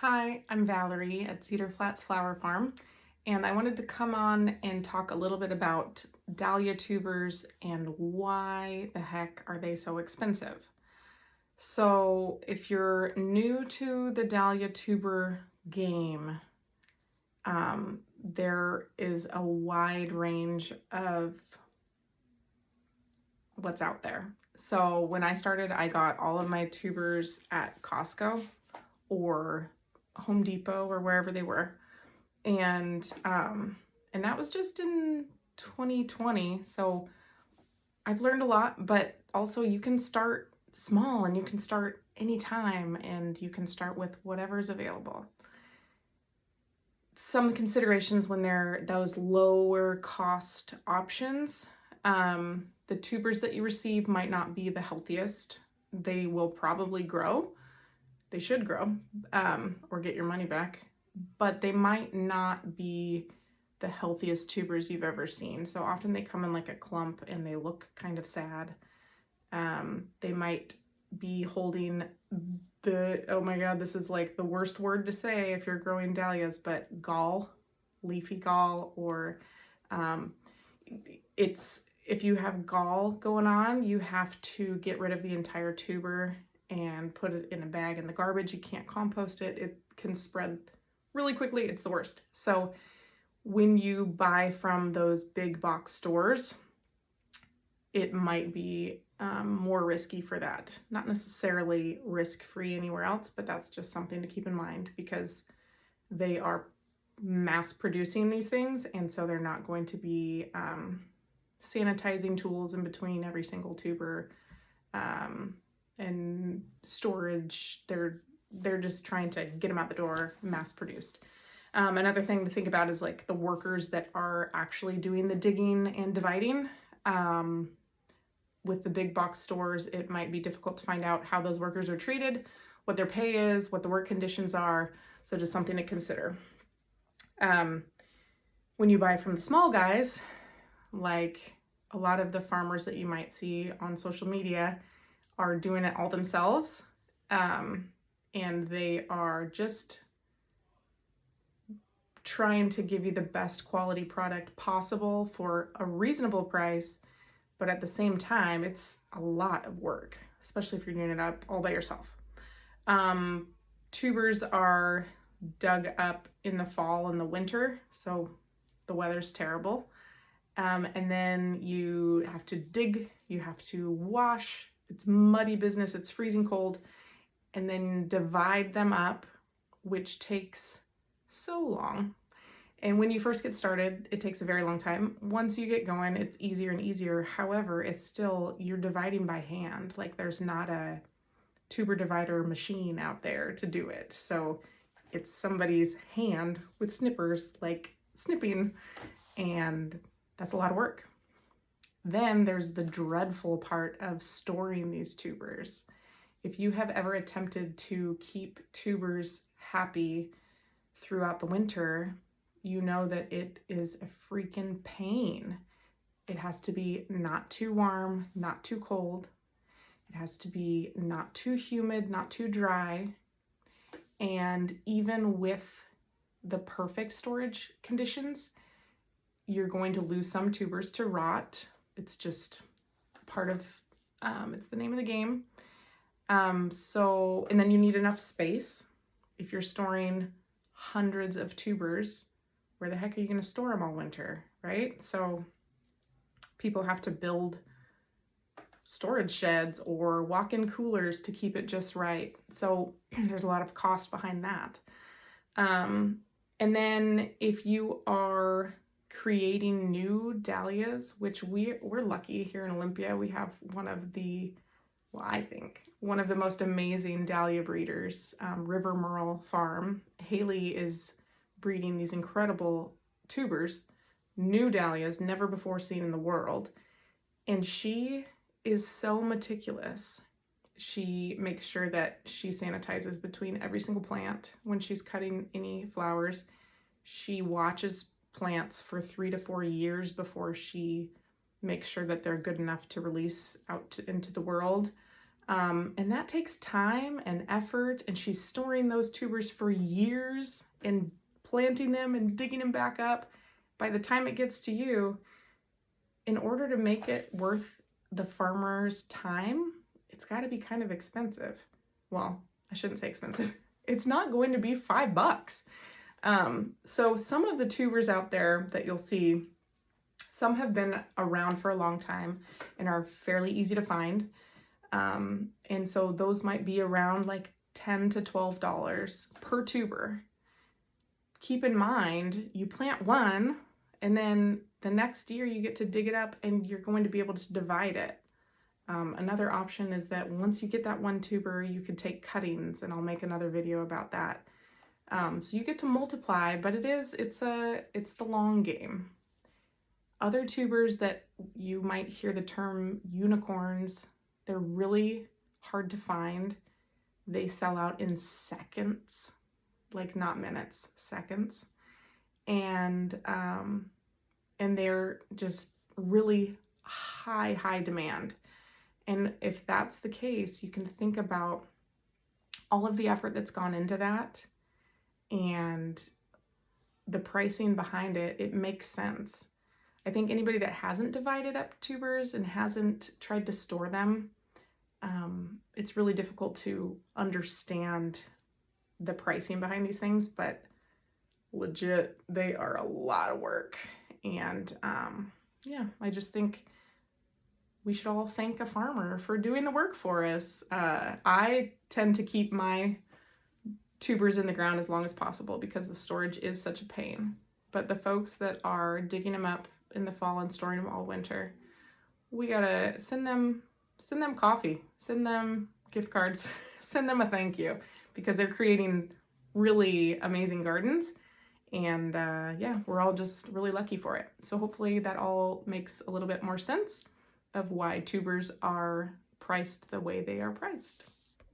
Hi, I'm Valerie at Cedar Flats Flower Farm, and I wanted to come on and talk a little bit about dahlia tubers and why the heck are they so expensive. So if you're new to the dahlia tuber game, there is a wide range of what's out there. So when I started, I got all of my tubers at Costco or Home Depot or wherever they were. And that was just in 2020. So I've learned a lot, but also you can start small and you can start anytime and you can start with whatever's available. Some considerations when they're those lower cost options, the tubers that you receive might not be the healthiest. They will probably grow. They should grow, or get your money back, but they might not be the healthiest tubers you've ever seen. So often they come in like a clump and they look kind of sad. They might be holding oh my God, this is like the worst word to say if you're growing dahlias, but gall, leafy gall, or if you have gall going on, you have to get rid of the entire tuber and put it in a bag in the garbage. You can't compost it. It can spread really quickly. It's the worst. So when you buy from those big box stores, it might be more risky for that. Not necessarily risk-free anywhere else, but that's just something to keep in mind because they are mass producing these things, and so they're not going to be sanitizing tools in between every single tuber, and storage. They're just trying to get them out the door, mass produced. Another thing to think about is like the workers that are actually doing the digging and dividing. With the big box stores, it might be difficult to find out how those workers are treated, what their pay is, what the work conditions are. So just something to consider. When you buy from the small guys, like a lot of the farmers that you might see on social media are doing it all themselves, and they are just trying to give you the best quality product possible for a reasonable price, but at the same time, it's a lot of work, especially if you're doing it up all by yourself. Tubers are dug up in the fall and the winter, so the weather's terrible. And then you have to dig, you have to wash, it's muddy business, it's freezing cold, and then divide them up, which takes so long. And when you first get started, it takes a very long time. Once you get going, it's easier and easier. However, it's still, you're dividing by hand. Like there's not a tuber divider machine out there to do it. So it's somebody's hand with snippers, like snipping, and that's a lot of work. Then there's the dreadful part of storing these tubers. If you have ever attempted to keep tubers happy throughout the winter, you know that it is a freaking pain. It has to be not too warm, not too cold. It has to be not too humid, not too dry. And even with the perfect storage conditions, you're going to lose some tubers to rot. It's just part of, it's the name of the game. And then you need enough space. If you're storing hundreds of tubers, where the heck are you going to store them all winter, right? So people have to build storage sheds or walk-in coolers to keep it just right. So there's a lot of cost behind that. And then if you are creating new dahlias, which we're lucky here in Olympia, we have I think one of the most amazing dahlia breeders, River Merle Farm. Haley is breeding these incredible tubers, new dahlias, never before seen in the world. And she is so meticulous. She makes sure that she sanitizes between every single plant when she's cutting any flowers. She watches plants for 3 to 4 years before she makes sure that they're good enough to release out into the world. And that takes time and effort, and she's storing those tubers for years and planting them and digging them back up. By the time it gets to you, in order to make it worth the farmer's time, it's got to be kind of expensive. Well, I shouldn't say expensive. It's not going to be $5. So some of the tubers out there that you'll see, some have been around for a long time and are fairly easy to find. And so those might be around like $10 to $12 per tuber. Keep in mind, you plant one and then the next year you get to dig it up and you're going to be able to divide it. Another option is that once you get that one tuber, you can take cuttings, and I'll make another video about that. So you get to multiply, but it's the long game. Other tubers that you might hear the term unicorns, they're really hard to find. They sell out in seconds, like not minutes, seconds. And they're just really high demand. And if that's the case, you can think about all of the effort that's gone into that and the pricing behind it. It makes sense. I think anybody that hasn't divided up tubers and hasn't tried to store them, it's really difficult to understand the pricing behind these things, but legit, they are a lot of work. And yeah, I just think we should all thank a farmer for doing the work for us. I tend to keep my tubers in the ground as long as possible because the storage is such a pain. But the folks that are digging them up in the fall and storing them all winter, we gotta send them coffee, send them gift cards, send them a thank you, because they're creating really amazing gardens. And yeah, we're all just really lucky for it. So hopefully that all makes a little bit more sense of why tubers are priced the way they are priced.